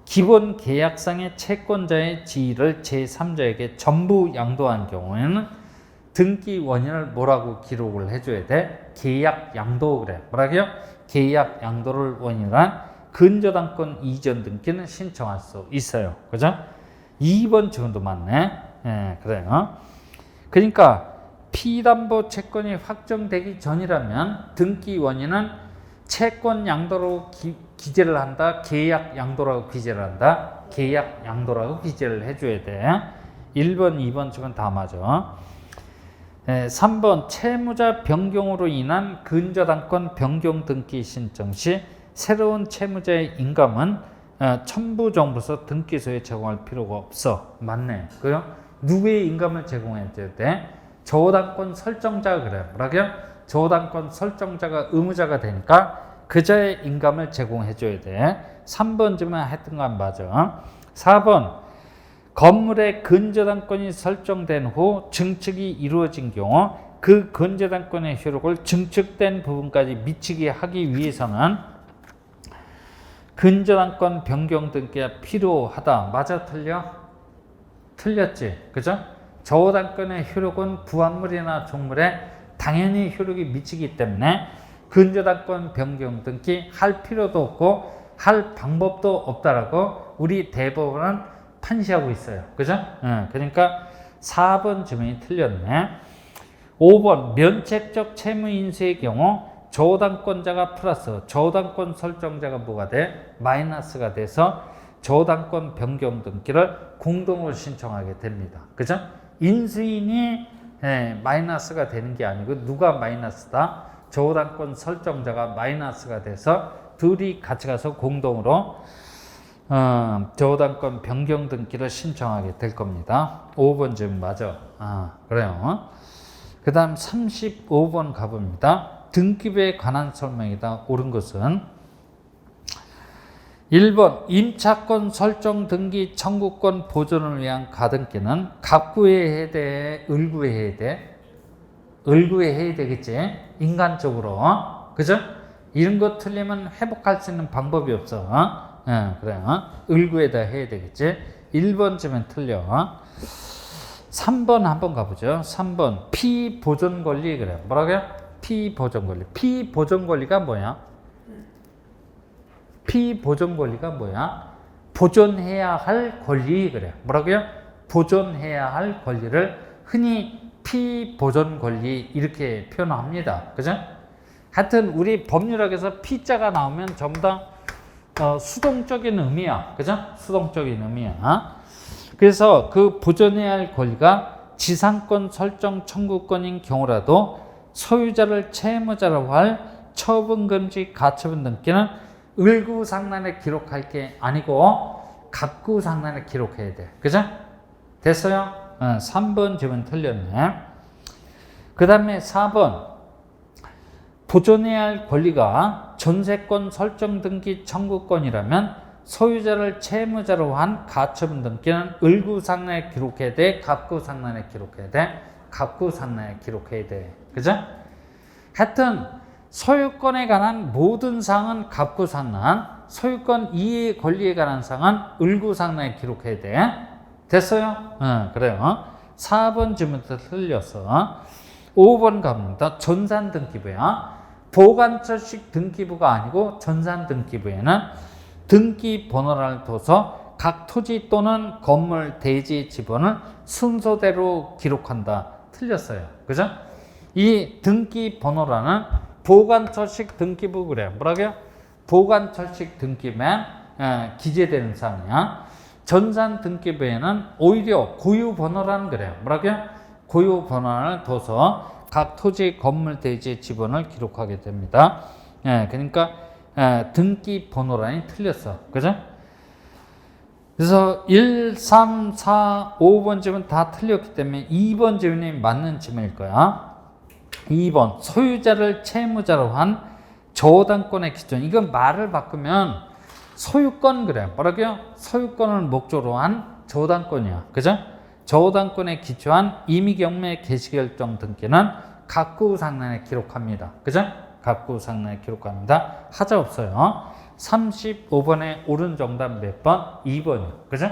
기본 계약상의 채권자의 지위를 제3자에게 전부 양도한 경우에는 등기 원인을 뭐라고 기록을 해줘야 돼? 계약 양도 그래. 뭐라고요? 계약 양도를 원인으로 한 근저당권 이전 등기는 신청할 수 있어요. 그죠? 2번 질문도 맞네. 그래요. 그러니까 피담보 채권이 확정되기 전이라면 등기 원인은 채권 양도로 기재를 한다. 계약 양도라고 기재를 한다. 계약 양도라고 기재를 해줘야 돼. 1번, 2번 쪽은 다 맞아. 3번 채무자 변경으로 인한 근저당권 변경 등기 신청 시 새로운 채무자의 인감은 첨부 정보서 등기소에 제공할 필요가 없어. 맞네. 그래요? 누구의 인감을 제공해줘야 돼? 저당권 설정자가 그래. 뭐라고요? 저당권 설정자가 의무자가 되니까 그자의 인감을 제공해줘야 돼. 3번 지만 했던 건 맞아. 4번 건물의 근저당권이 설정된 후 증축이 이루어진 경우 그 근저당권의 효력을 증축된 부분까지 미치게 하기 위해서는 근저당권 변경 등기가 필요하다. 맞아? 틀려? 틀렸지? 그죠? 저당권의 효력은 부합물이나 종물에 당연히 효력이 미치기 때문에 근저당권 변경 등기 할 필요도 없고 할 방법도 없다라고 우리 대법원은 판시하고 있어요. 그죠? 그러니까 4번 질문이 틀렸네. 5번 면책적 채무 인수의 경우 저당권자가 플러스 저당권 설정자가 뭐가 돼? 마이너스가 돼서 저당권 변경 등기를 공동으로 신청하게 됩니다. 그죠? 인수인이 마이너스가 되는 게 아니고 누가 마이너스다? 저당권 설정자가 마이너스가 돼서 둘이 같이 가서 공동으로 저당권 변경 등기를 신청하게 될 겁니다. 5번 질문 맞아. 그래요. 그 다음 35번 가봅니다. 등기부에 관한 설명이다. 옳은 것은 1번 임차권 설정 등기 청구권 보존을 위한 가등기는 갑구에 해야 돼? 을구에 해야 돼? 을구에 해야 되겠지? 인간적으로. 그죠? 이런 거 틀리면 회복할 수 있는 방법이 없어. 그래요. 을구에다 해야 되겠지? 1번쯤엔 틀려. 3번 한번 가보죠. 3번 피보존 권리. 그래. 뭐라고요? 피보존 권리. 피보존 권리가 뭐야? 피보존 권리가 뭐야? 보존해야 할 권리. 그래. 뭐라고요? 보존해야 할 권리를 흔히 피보존 권리 이렇게 표현합니다. 그죠? 하여튼 우리 법률학에서 피자가 나오면 전부 다 수동적인 의미야. 그죠? 수동적인 의미야. 그래서 그 보존해야 할 권리가 지상권 설정 청구권인 경우라도 소유자를 채무자로 할 처분금지 가처분 등기는 을구상란에 기록할 게 아니고 갑구상란에 기록해야 돼. 그죠? 됐어요? 3번 질문 틀렸네. 그 다음에 4번 보존해야 할 권리가 전세권 설정 등기 청구권이라면 소유자를 채무자로 한 가처분 등기는 을구상란에 기록해야 돼? 갑구상란에 기록해야 돼? 갑구상란에 기록해야 돼. 그죠? 하여튼 소유권에 관한 모든 사항은 갑구상란, 소유권 이해 권리에 관한 사항은 을구상란에 기록해야 돼. 됐어요? 그래요. 4번 질문도 틀렸어. 5번 갑니다. 전산등기부야. 보관처식 등기부가 아니고 전산등기부에는 등기번호를 둬서 각 토지 또는 건물, 대지, 지번을 순서대로 기록한다. 틀렸어요. 그죠? 이 등기번호라는 보관처식 등기부. 그래. 뭐라고요? 보관처식 등기부에 기재되는 사항이야. 전산등기부에는 오히려 고유번호라는 그래요. 뭐라고요? 고유번호를 둬서 각 토지, 건물, 대지, 지번을 기록하게 됩니다. 그러니까 등기번호란이 틀렸어. 그죠? 그래서 1, 3, 4, 5번 질문 다 틀렸기 때문에 2번 질문이 맞는 질문일 거야. 2번 소유자를 채무자로 한 저당권의 기준. 이건 말을 바꾸면 소유권. 그래. 뭐라고요? 소유권을 목적으로 한 저당권이야. 그죠? 저당권에 기초한 임의경매 개시결정 등기는 갑구상란에 기록합니다. 그죠? 갑구상란에 기록합니다. 하자 없어요. 35번에 옳은 정답 몇 번? 2번이요. 그죠?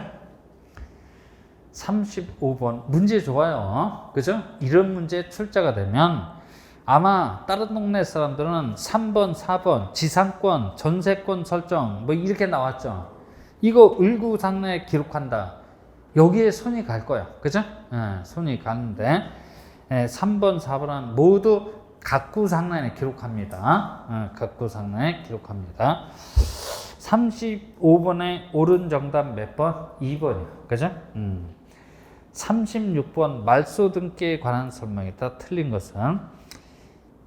35번 문제 좋아요. 그죠? 이런 문제 출제가 되면 아마 다른 동네 사람들은 3번, 4번 지상권, 전세권 설정 뭐 이렇게 나왔죠. 이거 을구상란에 기록한다. 여기에 손이 갈 거야. 그죠? 손이 가는데 3번, 4번은 모두 갑구상란에 기록합니다. 갑구상란에 기록합니다. 35번에 옳은 정답 몇 번? 2번이요. 그죠? 36번 말소 등기에 관한 설명이다. 틀린 것은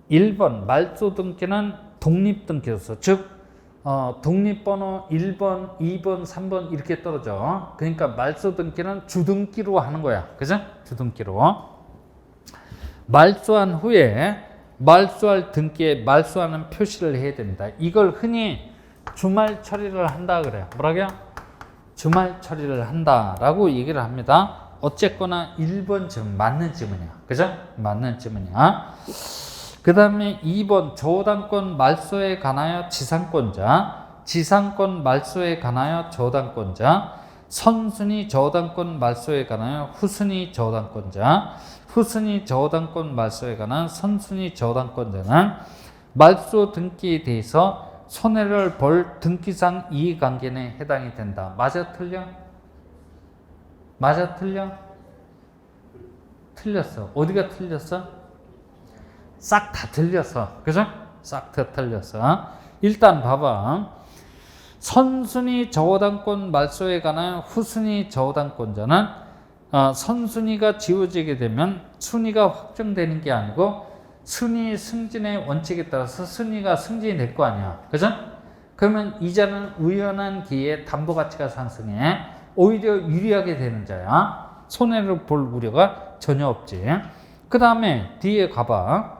1번 말소 등기는 독립 등기로서 즉 독립번호 1번, 2번, 3번 이렇게 떨어져. 그러니까 말소 등기는 주등기로 하는 거야. 그죠? 주등기로. 말소한 후에 말소할 등기에 말소하는 표시를 해야 됩니다. 이걸 흔히 주말 처리를 한다 그래요. 뭐라고요? 주말 처리를 한다라고 얘기를 합니다. 어쨌거나 1번 질문 맞는 질문이야. 그죠? 맞는 질문이야. 그 다음에 2번 저당권 말소에 관하여 지상권자, 지상권 말소에 관하여 저당권자, 선순위 저당권 말소에 관하여 후순위 저당권자, 후순위 저당권 말소에 관한 선순위 저당권자는 말소 등기에 대해서 손해를 볼 등기상 이해관계에 해당이 된다. 맞아 틀려? 맞아 틀려? 틀렸어. 어디가 틀렸어? 싹 다 틀렸어. 그죠? 싹 다 틀렸어. 일단 봐봐. 선순위 저당권 말소에 관한 후순위 저당권자는 선순위가 지워지게 되면 순위가 확정되는 게 아니고 순위 승진의 원칙에 따라서 순위가 승진이 될 거 아니야. 그죠? 그러면 이자는 우연한 기회에 담보 가치가 상승해 오히려 유리하게 되는 자야. 손해를 볼 우려가 전혀 없지. 그 다음에 뒤에 가봐.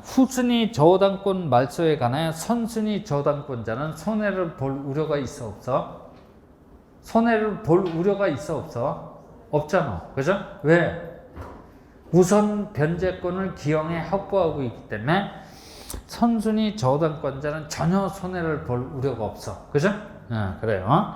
후순위 저당권 말소에 관하여 선순위 저당권자는 손해를 볼 우려가 있어 없어? 손해를 볼 우려가 있어 없어? 없잖아. 그죠? 왜? 우선 변제권을 기형에 확보하고 있기 때문에 선순위 저당권자는 전혀 손해를 볼 우려가 없어. 그죠? 그래요.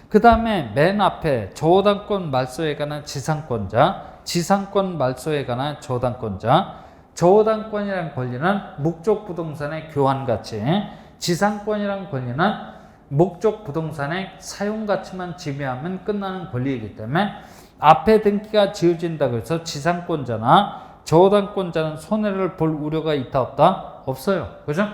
그 다음에 맨 앞에 저당권 말소에 관한 지상권자, 지상권 말소에 관한 저당권자. 저당권이라는 권리는 목적 부동산의 교환 가치, 지상권이라는 권리는 목적 부동산의 사용 가치만 지배하면 끝나는 권리이기 때문에 앞에 등기가 지어진다고 해서 지상권자나 저당권자는 손해를 볼 우려가 있다 없다? 없어요. 그죠?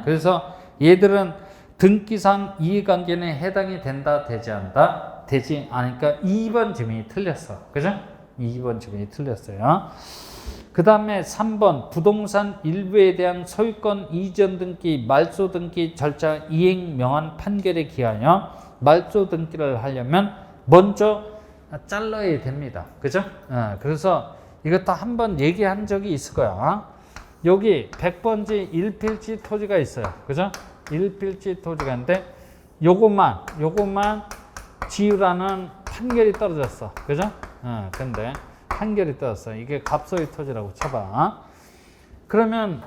그래서 얘들은 등기상 이해관계는 해당이 된다 되지 않다? 되지 않으니까 2번 질문이 틀렸어. 그죠? 2번 질문이 틀렸어요. 그 다음에 3번 부동산 일부에 대한 소유권 이전 등기, 말소 등기 절차 이행 명한 판결에 기하여 말소 등기를 하려면 먼저 잘라야 됩니다. 그죠? 그래서 이것도 한번 얘기한 적이 있을 거야. 여기 100번지 1필지 토지가 있어요. 그죠? 1필지 토지가 있는데 요것만 지으라는 판결이 떨어졌어. 그죠? 근데 판결이 떨어졌어. 이게 갑소유 토지라고 쳐봐. 그러면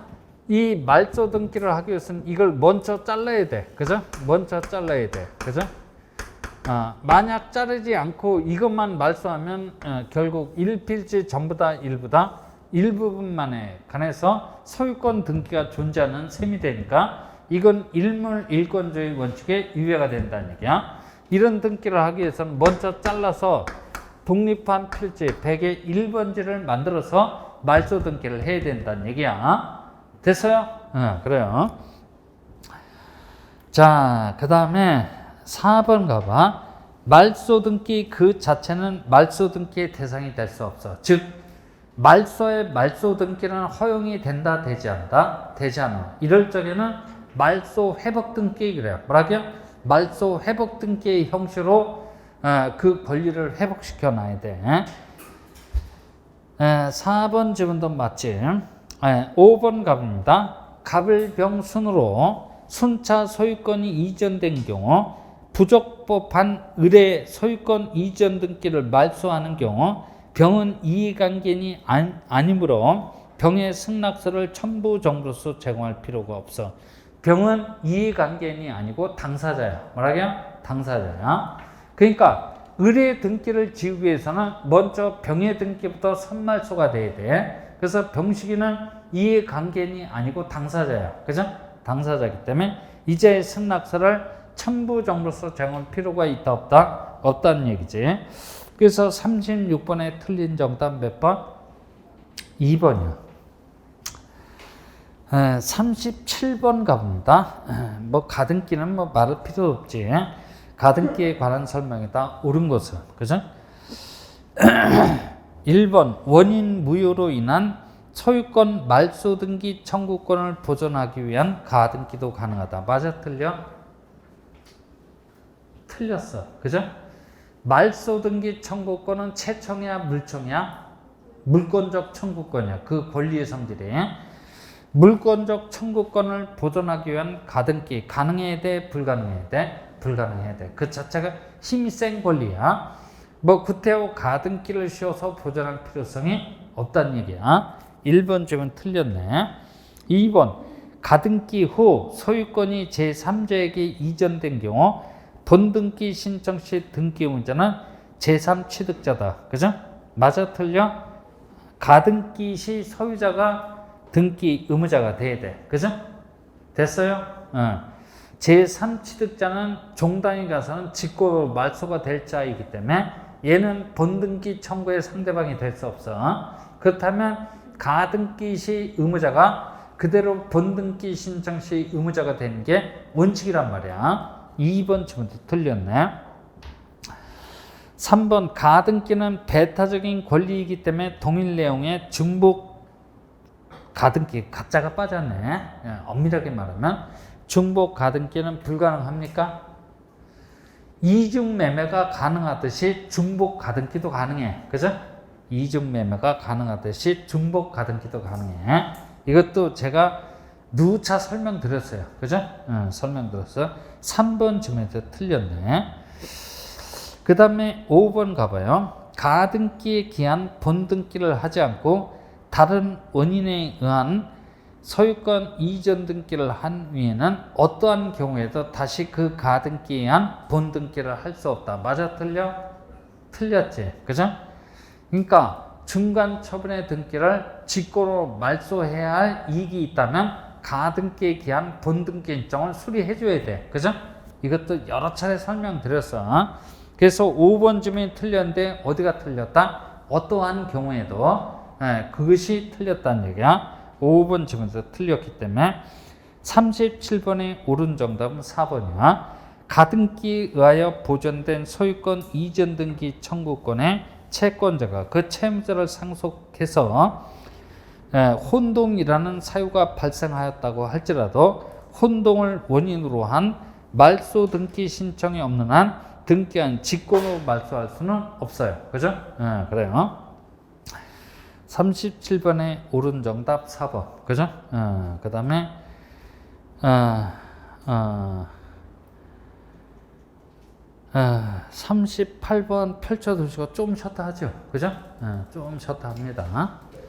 이 말소 등기를 하기 위해서는 이걸 먼저 잘라야 돼. 그죠? 먼저 잘라야 돼. 그죠? 만약 자르지 않고 이것만 말소하면 결국 1필지 전부 다 일부다. 일부분만에 관해서 소유권 등기가 존재하는 셈이 되니까 이건 일물 일권주의 원칙에 위배가 된다는 얘기야. 이런 등기를 하기 위해서는 먼저 잘라서 독립한 필지 100의 1번지를 만들어서 말소 등기를 해야 된다는 얘기야. 됐어요? 그래요. 자, 그 다음에 4번 가봐. 말소 등기 그 자체는 말소 등기의 대상이 될 수 없어. 즉 말소의 말소 등기는 허용이 된다 되지 않다? 되지 않아. 이럴 적에는 말소 회복 등기 그래요. 뭐라고요? 말소 회복 등기의 형식으로 그 권리를 회복시켜 놔야 돼. 4번 질문도 맞지? 5번 갑니다. 갑을병순으로 순차 소유권이 이전된 경우 부적법한 의뢰 소유권 이전 등기를 말소하는 경우 병은 이해관계인이 아니므로 병의 승낙서를 첨부 정보로서 제공할 필요가 없어. 병은 이해관계인이 아니고 당사자야. 뭐라고요? 당사자야. 그러니까 의뢰 등기를 지우기 위해서는 먼저 병의 등기부터 선말소가 돼야 돼. 그래서 병식이는 이해관계인이 아니고 당사자야. 그죠? 당사자이기 때문에 이자의 승낙서를 첨부 정보로서 제공할 필요가 있다 없다? 없다는 얘기지. 그래서 36번에 틀린 정답 몇 번? 2번이요. 37번 가봅니다. 뭐 가등기는 뭐 말할 필요 없지. 가등기에 관한 설명이다. 옳은 것은. 그죠? 1번 원인 무효로 인한 소유권 말소 등기 청구권을 보존하기 위한 가등기도 가능하다. 맞아 틀려? 틀렸어. 그죠? 말소 등기 청구권은 채청이야 물청이야? 물권적 청구권이야. 그 권리의 성질이. 물권적 청구권을 보존하기 위한 가등기 가능해야 돼? 불가능해야 돼? 불가능해야 돼. 그 자체가 힘이 센 권리야. 뭐 구태여 가등기를 씌워서 보존할 필요성이 없다는 얘기야. 1번 질문 틀렸네. 2번 가등기 후 소유권이 제3자에게 이전된 경우 본등기 신청 시 등기 의무자는 제3취득자다. 그죠? 맞아 틀려? 가등기 시 소유자가 등기 의무자가 돼야 돼. 그죠? 됐어요? 제3취득자는 종단에 가서는 직고 말소가 될 자이기 때문에 얘는 본등기 청구의 상대방이 될 수 없어. 그렇다면 가등기 시 의무자가 그대로 본등기 신청 시 의무자가 되는 게 원칙이란 말이야. 2번 질문도 틀렸네. 3번 가등기는 배타적인 권리이기 때문에 동일 내용의 중복 가등기 가짜가 빠졌네. 엄밀하게 말하면 중복 가등기는 불가능합니까? 이중 매매가 가능하듯이 중복 가등기도 가능해. 그죠? 이중 매매가 가능하듯이 중복 가등기도 가능해. 이것도 제가 누차 설명드렸어요. 그죠? 설명드렸어요. 3번 쯤에서 틀렸네. 그 다음에 5번 가봐요. 가등기에 기한 본등기를 하지 않고 다른 원인에 의한 소유권 이전 등기를 한 후에는 어떠한 경우에도 다시 그 가등기에 의한 본등기를 할 수 없다. 맞아 틀려? 틀렸지. 그죠? 그러니까 중간 처분의 등기를 직권으로 말소해야 할 이익이 있다면 가등기에 기한 본등기 일정을 수리해 줘야 돼. 그죠? 이것도 여러 차례 설명드렸어. 그래서 5번쯤이 틀렸는데 어디가 틀렸다? 어떠한 경우에도 그것이 틀렸다는 얘기야. 5번쯤에서 틀렸기 때문에 37번의 옳은 정답은 4번이야. 가등기에 의하여 보존된 소유권 이전 등기 청구권의 채권자가 그 채무자를 상속해서 혼동이라는 사유가 발생하였다고 할지라도 혼동을 원인으로 한 말소 등기 신청이 없는 한 등기한 직권으로 말소할 수는 없어요. 그죠? 그래요. 37번의 옳은 정답 4번. 그죠? 그 다음에 38번 펼쳐두시고 좀 쉬었다 하죠. 그죠? 좀 쉬었다 합니다.